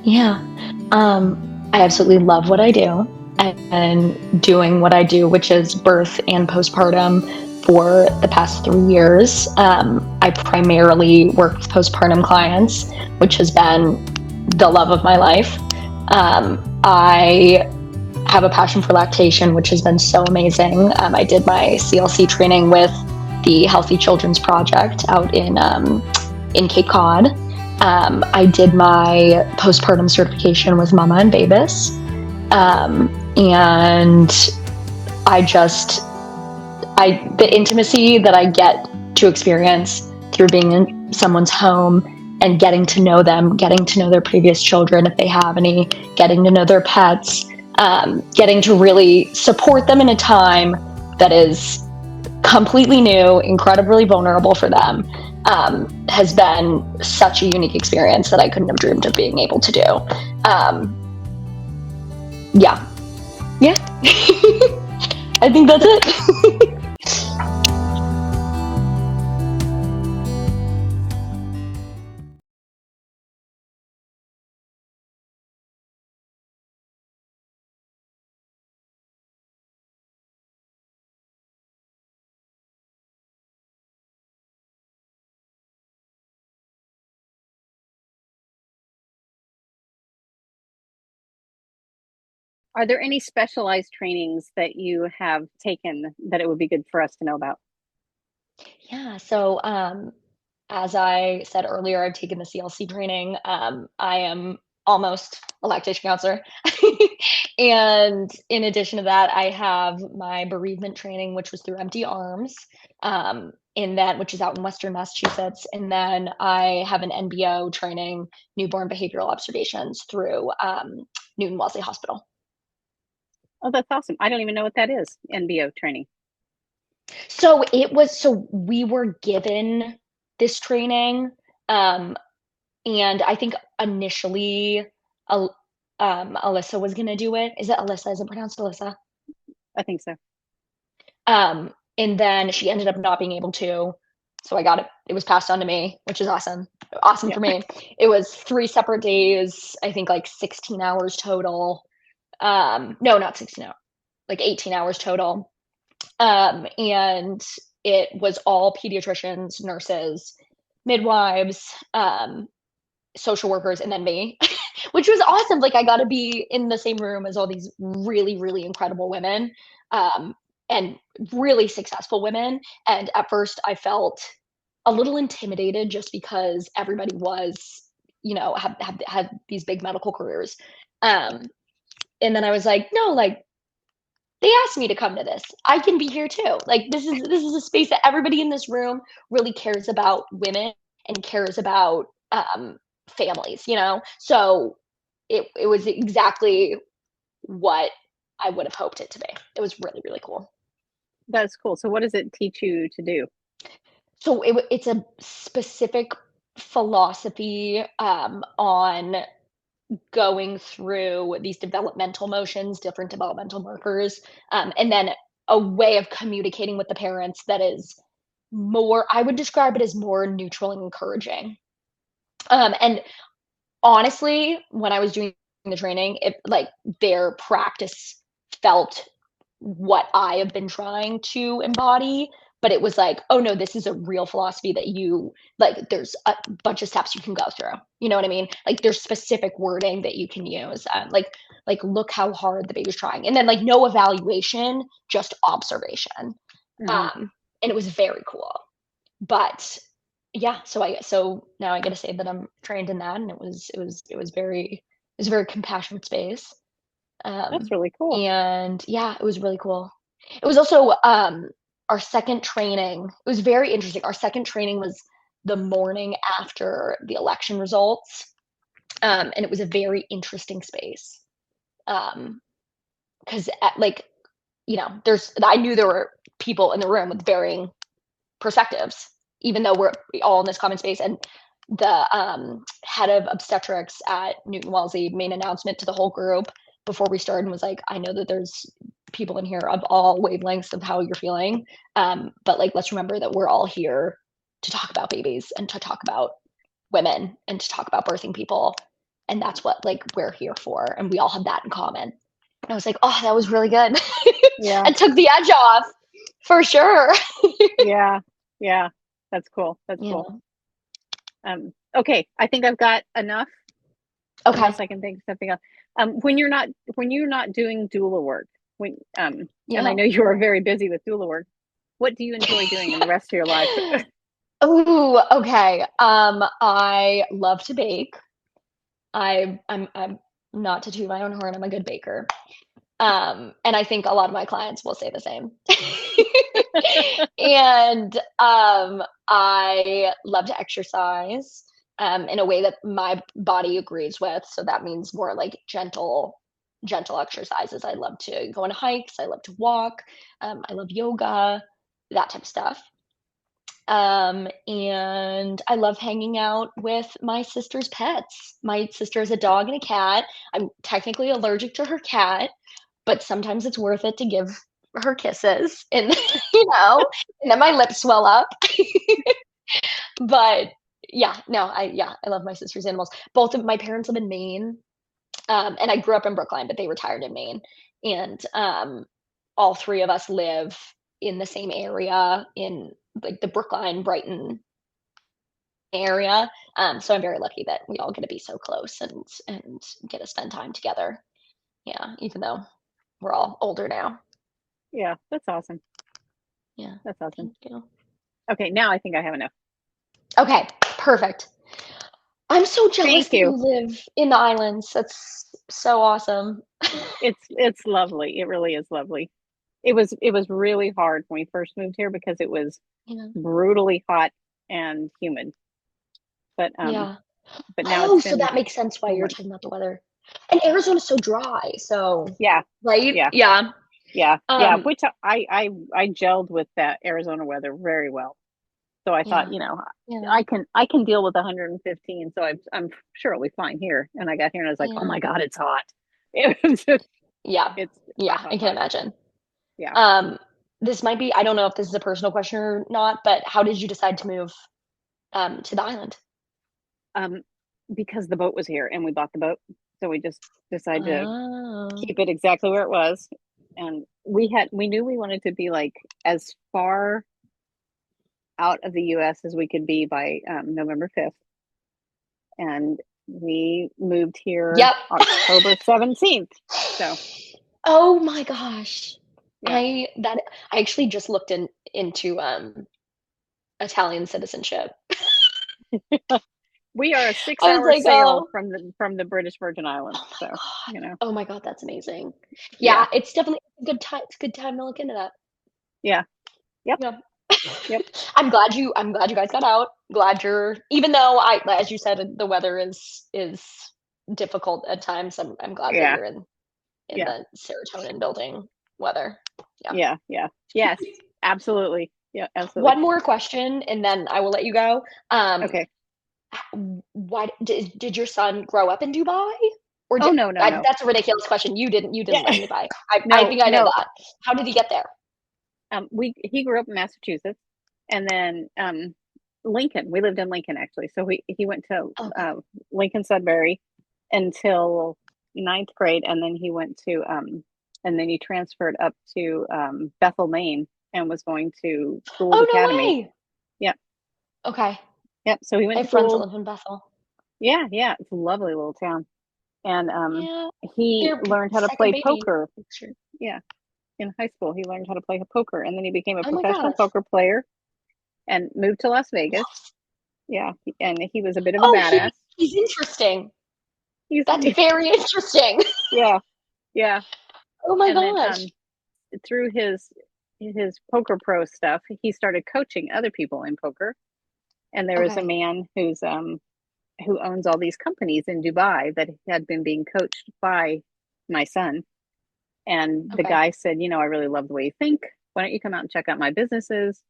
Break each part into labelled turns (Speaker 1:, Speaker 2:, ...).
Speaker 1: Yeah. I absolutely love what I do and doing what I do, which is birth and postpartum for the past 3 years. I primarily work with postpartum clients, which has been the love of my life. I have a passion for lactation, which has been so amazing. I did my CLC training with the Healthy Children's Project out in Cape Cod. I did my postpartum certification with Mama and Babus. And I just, the intimacy that I get to experience through being in someone's home and getting to know them, getting to know their previous children if they have any, getting to know their pets, getting to really support them in a time that is completely new, incredibly vulnerable for them, has been such a unique experience that I couldn't have dreamed of being able to do. Yeah. Yeah. I think that's it.
Speaker 2: Are there any specialized trainings that you have taken that it would be good for us to know about?
Speaker 1: Yeah. So, as I said earlier, I've taken the CLC training. I am almost a lactation counselor. And in addition to that, I have my bereavement training, which was through Empty Arms, in that, which is out in Western Massachusetts. And then I have an NBO training, newborn behavioral observations through Newton Wellesley Hospital.
Speaker 2: Oh, that's awesome. I don't even know what that is, NBO training.
Speaker 1: So we were given this training, um, and I think initially, Alyssa was gonna do it. Is it Alyssa? Is it pronounced Alyssa?
Speaker 2: I think so.
Speaker 1: And then she ended up not being able to, so I got it. It was passed on to me, which is awesome. Awesome
Speaker 2: Yeah.
Speaker 1: for me. It was 3 separate days, I think like 16 hours total. No, not 16 hours, like 18 hours total. And it was all pediatricians, nurses, midwives, social workers, and then me, which was awesome. Like I got to be in the same room as all these really, really incredible women, and really successful women. And at first, I felt a little intimidated just because everybody was, had these big medical careers. Um, and then I was like, no, like they asked me to come to this. I can be here too. Like this is a space that everybody in this room really cares about women and cares about families, you know? So it was exactly what I would have hoped it to be. It was really, really cool.
Speaker 2: That's cool. So what does it teach you to do?
Speaker 1: So it's a specific philosophy on going through these developmental motions, different developmental markers, and then a way of communicating with the parents that is more, I would describe it as more neutral and encouraging. And honestly, when I was doing the training, it like their practice felt what I have been trying to embody, but it was like, oh no, this is a real philosophy that you like, there's a bunch of steps you can go through. You know what I mean? Like there's specific wording that you can use. Like look how hard the baby's trying. And then like no evaluation, just observation.
Speaker 2: Hmm.
Speaker 1: Um, and it was very cool. But yeah, so now I get to say that I'm trained in that, and it was a very compassionate space.
Speaker 2: That's
Speaker 1: Um,
Speaker 2: really cool.
Speaker 1: and yeah, it was really cool. It was also our second training. It was very interesting. Our second training was the morning after the election results, and it was a very interesting space. Because like there's I knew there were people in the room with varying perspectives, even though we're all in this common space. And the head of obstetrics at Newton Wellesley made an announcement to the whole group before we started and was like, I know that there's people in here of all wavelengths of how you're feeling. But like, let's remember that we're all here to talk about babies and to talk about women and to talk about birthing people. And that's what like we're here for. And we all have that in common. And I was like, oh, that was really good.
Speaker 2: Yeah.
Speaker 1: And took the edge off for sure.
Speaker 2: Yeah. Yeah. That's cool. That's cool.
Speaker 1: Yeah.
Speaker 2: Okay. I think I've got enough
Speaker 1: Okay.
Speaker 2: unless I can think of something else. When you're not doing doula work, and I
Speaker 1: Yeah.
Speaker 2: know you are very busy with doula work, what do you enjoy doing in the rest of your life?
Speaker 1: Oh, okay. I love to bake. I'm not to toot my own horn, I'm a good baker. And I think a lot of my clients will say the same. And I love to exercise in a way that my body agrees with. So that means more like gentle exercises. I love to go on hikes. I love to walk. I love yoga, that type of stuff. And I love hanging out with my sister's pets. My sister has a dog and a cat. I'm technically allergic to her cat, but sometimes it's worth it to give her kisses and and then my lips swell up. But I love my sister's animals. Both of my parents live in Maine. And I grew up in Brookline, but they retired in Maine. And all three of us live in the same area in like the Brookline, Brighton area. So I'm very lucky that we all get to be so close and get to spend time together. Yeah, even though we're all older now.
Speaker 2: Yeah, that's awesome.
Speaker 1: Yeah,
Speaker 2: That's awesome.
Speaker 1: thank you.
Speaker 2: Okay, now I think I have enough.
Speaker 1: Okay, perfect. I'm so jealous
Speaker 2: Thank
Speaker 1: that you
Speaker 2: you.
Speaker 1: live in the islands. That's so awesome.
Speaker 2: It's lovely. It really is lovely. It was really hard when we first moved here because it was
Speaker 1: Yeah.
Speaker 2: brutally hot and humid. But
Speaker 1: Yeah.
Speaker 2: now it's
Speaker 1: Oh, so
Speaker 2: been
Speaker 1: that makes sense why
Speaker 2: so
Speaker 1: you're
Speaker 2: much.
Speaker 1: talking about the weather. And Arizona's so dry, so
Speaker 2: Yeah,
Speaker 1: right?
Speaker 2: yeah,
Speaker 1: Yeah.
Speaker 2: yeah, yeah.
Speaker 1: Um,
Speaker 2: Which I gelled with that Arizona weather very well. So I thought,
Speaker 1: yeah. Yeah.
Speaker 2: I can deal with 115. So I'm sure it'll be fine here. And I got here and I was like, oh
Speaker 1: Yeah.
Speaker 2: my God, it's hot. It was just,
Speaker 1: Yeah.
Speaker 2: it's hot,
Speaker 1: Yeah,
Speaker 2: hot,
Speaker 1: I can
Speaker 2: hot.
Speaker 1: imagine.
Speaker 2: Yeah.
Speaker 1: Um, this might be, I don't know if this is a personal question or not, but how did you decide to move to the island?
Speaker 2: Um, because the boat was here and we bought the boat. So we just decided to
Speaker 1: Oh.
Speaker 2: keep it exactly where it was. And we knew we wanted to be like as far out of the US as we could be by November 5th. And we moved here
Speaker 1: Yep.
Speaker 2: October 17th. So
Speaker 1: Oh my gosh.
Speaker 2: yeah.
Speaker 1: I actually just looked into Italian citizenship.
Speaker 2: We are a
Speaker 1: I was
Speaker 2: six-hour
Speaker 1: like,
Speaker 2: sail
Speaker 1: oh,
Speaker 2: from the British Virgin Islands.
Speaker 1: oh my
Speaker 2: So,
Speaker 1: God.
Speaker 2: you know,
Speaker 1: Oh my God, that's amazing.
Speaker 2: yeah,
Speaker 1: Yeah, it's definitely a good time. It's a good time to look into that.
Speaker 2: yeah, yep,
Speaker 1: Yeah.
Speaker 2: yep,
Speaker 1: I'm glad you guys got out. Glad you're even though as you said the weather is difficult at times, I'm glad that
Speaker 2: yeah,
Speaker 1: you're in
Speaker 2: yeah,
Speaker 1: the serotonin building weather. Yeah.
Speaker 2: yeah, yeah, yes, absolutely, yeah, absolutely.
Speaker 1: One more question and then I will let you go.
Speaker 2: Okay.
Speaker 1: Why did your son grow up in Dubai? Or
Speaker 2: Oh no, no, no.
Speaker 1: that's a ridiculous question. You didn't live
Speaker 2: Yeah,
Speaker 1: in Dubai. I
Speaker 2: no,
Speaker 1: think I know
Speaker 2: no.
Speaker 1: that. How did he get there?
Speaker 2: We he grew up in Massachusetts, and then Lincoln. We lived in Lincoln actually. So he went to
Speaker 1: Okay.
Speaker 2: Lincoln Sudbury until ninth grade, and then he went to and then he transferred up to Bethel, Maine, and was going to Gould
Speaker 1: Oh, no
Speaker 2: Academy.
Speaker 1: way.
Speaker 2: Yep,
Speaker 1: Okay.
Speaker 2: yep. So he
Speaker 1: I
Speaker 2: went to
Speaker 1: have friends that
Speaker 2: Gould.
Speaker 1: live in Bethel.
Speaker 2: Yeah, yeah. It's a lovely little town, and
Speaker 1: Yeah.
Speaker 2: he
Speaker 1: Their
Speaker 2: learned how to
Speaker 1: second
Speaker 2: play
Speaker 1: baby.
Speaker 2: poker. Yeah, in high school, he learned how to play poker, and then he became a
Speaker 1: Oh my
Speaker 2: professional
Speaker 1: gosh.
Speaker 2: poker player and moved to Las Vegas. Yeah, and he was a bit of a
Speaker 1: Oh,
Speaker 2: badass.
Speaker 1: he's interesting.
Speaker 2: He's
Speaker 1: That's very interesting.
Speaker 2: yeah, yeah.
Speaker 1: Oh my
Speaker 2: And then
Speaker 1: gosh.
Speaker 2: through his poker pro stuff, he started coaching other people in poker. And there was a
Speaker 1: Okay.
Speaker 2: man who owns all these companies in Dubai that had been being coached by my son. And the
Speaker 1: Okay.
Speaker 2: guy said, I really love the way you think. Why don't you come out and check out my businesses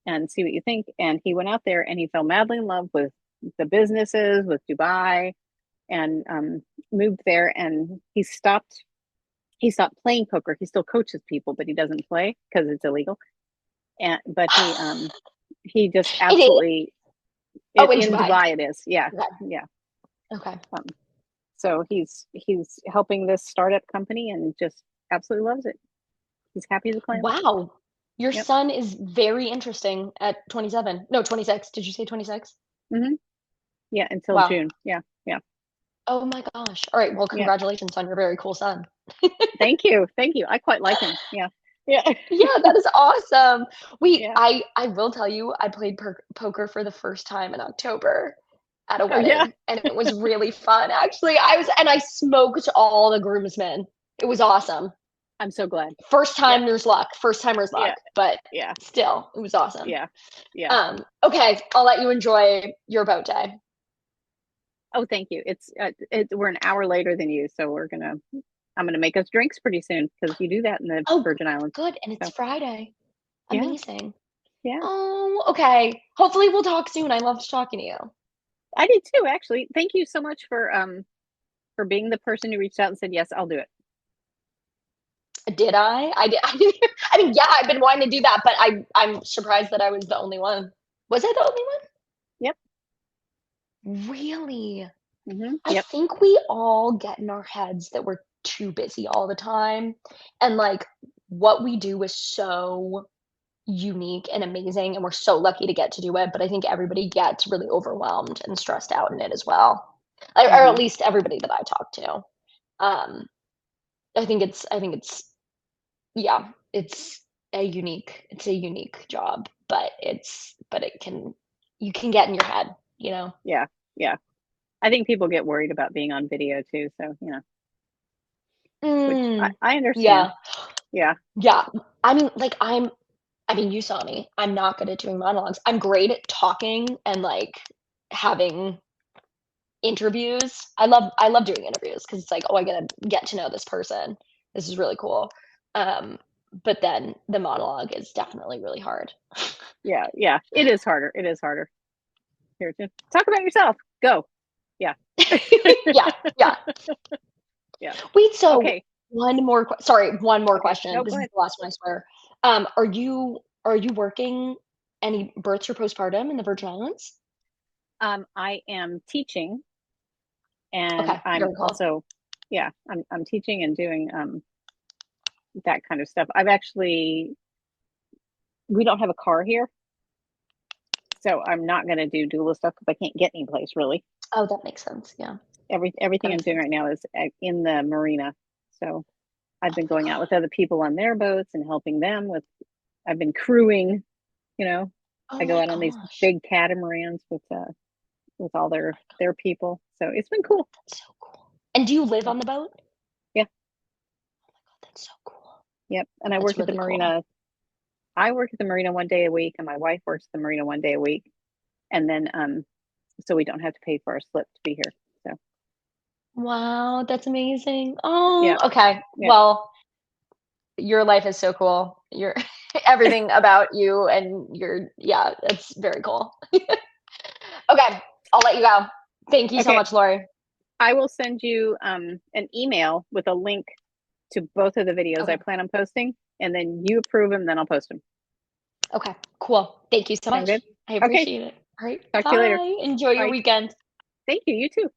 Speaker 2: and see what you think? And he went out there and he fell madly in love with the businesses, with Dubai, and moved there. And he stopped playing poker. He still coaches people, but he doesn't play because it's illegal. And but he just
Speaker 1: It is.
Speaker 2: absolutely
Speaker 1: Oh, in
Speaker 2: in
Speaker 1: Dubai.
Speaker 2: Dubai it is. Yeah,
Speaker 1: Okay.
Speaker 2: yeah.
Speaker 1: Okay.
Speaker 2: Um, So he's helping this startup company and just absolutely loves it. He's happy as a clam.
Speaker 1: Wow. Your
Speaker 2: Yep.
Speaker 1: son is very interesting at 27. No, 26. Did you say 26?
Speaker 2: Hmm. Yeah, until
Speaker 1: Wow.
Speaker 2: June. Yeah, yeah,
Speaker 1: Oh my gosh. All right. Well,
Speaker 2: yeah.
Speaker 1: congratulations on your very cool son.
Speaker 2: Thank you, thank you. I quite like him. Yeah, yeah,
Speaker 1: Yeah, that is awesome.
Speaker 2: yeah.
Speaker 1: I will tell you, I played poker for the first time in October at a
Speaker 2: Oh yeah.
Speaker 1: wedding, and it was really fun. Actually, I smoked all the groomsmen. It was awesome.
Speaker 2: I'm so glad.
Speaker 1: First
Speaker 2: Yeah,
Speaker 1: timer's luck. First timer's luck,
Speaker 2: yeah,
Speaker 1: but
Speaker 2: yeah,
Speaker 1: still, it was awesome.
Speaker 2: yeah, yeah.
Speaker 1: Okay, I'll let you enjoy your boat day.
Speaker 2: Oh, thank you. We're an hour later than you, so I'm gonna make us drinks pretty soon because you do that in the
Speaker 1: Oh,
Speaker 2: Virgin Islands.
Speaker 1: good, and it's
Speaker 2: So
Speaker 1: Friday.
Speaker 2: yeah,
Speaker 1: Amazing.
Speaker 2: yeah.
Speaker 1: Oh, okay. Hopefully we'll talk soon. I loved talking to you.
Speaker 2: I did too, actually. Thank you so much for being the person who reached out and said yes, I'll do it.
Speaker 1: Did I? I did. I mean, yeah, I've been wanting to do that, but I'm surprised that I was the only one. Was I the only
Speaker 2: Yep.
Speaker 1: one? Really? I
Speaker 2: Yep.
Speaker 1: think we all get in our heads that we're too busy all the time, and like what we do is so unique and amazing, and we're so lucky to get to do it. But I think everybody gets really overwhelmed and stressed out in it as well, or at
Speaker 2: Hmm.
Speaker 1: least everybody that I talk to. Um, I think it's yeah, it's a unique job, but it can you can get in your head, you know?
Speaker 2: Yeah. Yeah. I think people get worried about being on video too, so which
Speaker 1: Mm,
Speaker 2: I understand.
Speaker 1: yeah,
Speaker 2: Yeah.
Speaker 1: yeah. I mean, like, I mean, you saw me. I'm not good at doing monologues. I'm great at talking and, like, having interviews. I love doing interviews because it's like, "Oh, I gotta get to know this person. This is really cool." Um, but then the monologue is definitely really hard.
Speaker 2: Yeah. Yeah. It is harder. It is harder. Here, just talk about yourself. Go. Yeah.
Speaker 1: Yeah, yeah.
Speaker 2: Yeah.
Speaker 1: Wait, so
Speaker 2: Okay.
Speaker 1: one more
Speaker 2: Okay.
Speaker 1: question.
Speaker 2: No,
Speaker 1: This
Speaker 2: go
Speaker 1: is
Speaker 2: ahead.
Speaker 1: the last one, I swear. Are you working any births or postpartum in the Virgin Islands?
Speaker 2: I am teaching and
Speaker 1: Okay,
Speaker 2: I'm
Speaker 1: very cool.
Speaker 2: also, yeah, I'm teaching and doing that kind of stuff. I've actually we don't have a car here, so I'm not going to do doula stuff because I can't get any place really.
Speaker 1: Oh, that makes sense. Yeah, that
Speaker 2: Everything I'm
Speaker 1: makes
Speaker 2: doing
Speaker 1: sense.
Speaker 2: right now is in the marina. So I've
Speaker 1: Oh
Speaker 2: been
Speaker 1: my
Speaker 2: going out with
Speaker 1: gosh.
Speaker 2: other people on their boats and helping them with. I've been crewing. You know,
Speaker 1: Oh
Speaker 2: I go
Speaker 1: my
Speaker 2: out on these
Speaker 1: gosh.
Speaker 2: big catamarans with all their people. So it's been cool.
Speaker 1: That's so cool. And do you live on the boat? Oh
Speaker 2: Yeah.
Speaker 1: my God, that's so cool.
Speaker 2: Yep. And I
Speaker 1: That's
Speaker 2: work at the
Speaker 1: really cool.
Speaker 2: marina. I work at the marina one day a week, and my wife works at the marina one day a week. And then so we don't have to pay for our slip to be here. So
Speaker 1: Wow, that's amazing.
Speaker 2: yeah,
Speaker 1: Oh, okay.
Speaker 2: yeah.
Speaker 1: Well, your life is so cool. You're everything about you and your yeah, it's very cool. Okay, I'll let you go. Thank you so
Speaker 2: Okay.
Speaker 1: much, Lori.
Speaker 2: I will send you an email with a link to both of the videos I
Speaker 1: Okay.
Speaker 2: plan on posting, and then you approve them, then I'll post them.
Speaker 1: Okay, cool. Thank you so
Speaker 2: Sound
Speaker 1: much.
Speaker 2: good?
Speaker 1: I
Speaker 2: Okay.
Speaker 1: appreciate it. All right,
Speaker 2: Talk to you later.
Speaker 1: bye. Enjoy
Speaker 2: All
Speaker 1: your
Speaker 2: right.
Speaker 1: weekend.
Speaker 2: Thank you. You too.